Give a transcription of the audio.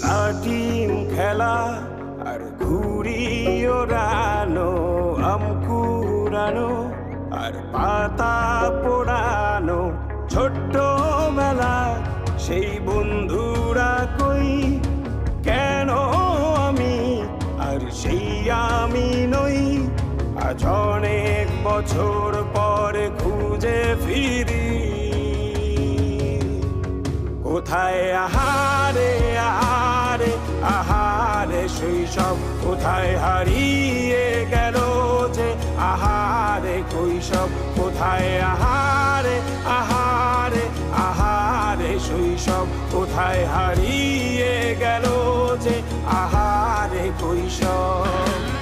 লাটিম খেলা আর ঘুড়ি ওড়ানো, আম কুড়ানো আর পাতা পোড়ানো, ছোট্টবেলা সেই বন্ধুরা কই, কেন আমি আর সেই আমি নই। আজ অনেক বছর পরে খুঁজে ফিরি, কোথায় আহারে আহারে আহারে শৈশব, কোথায় হারিয়ে গেল যে আহারে কৈশব, কোথায় আহারে আহারে আহারে শৈশব, কোথায় হারিয়ে গেল যে আহারে কৈশব।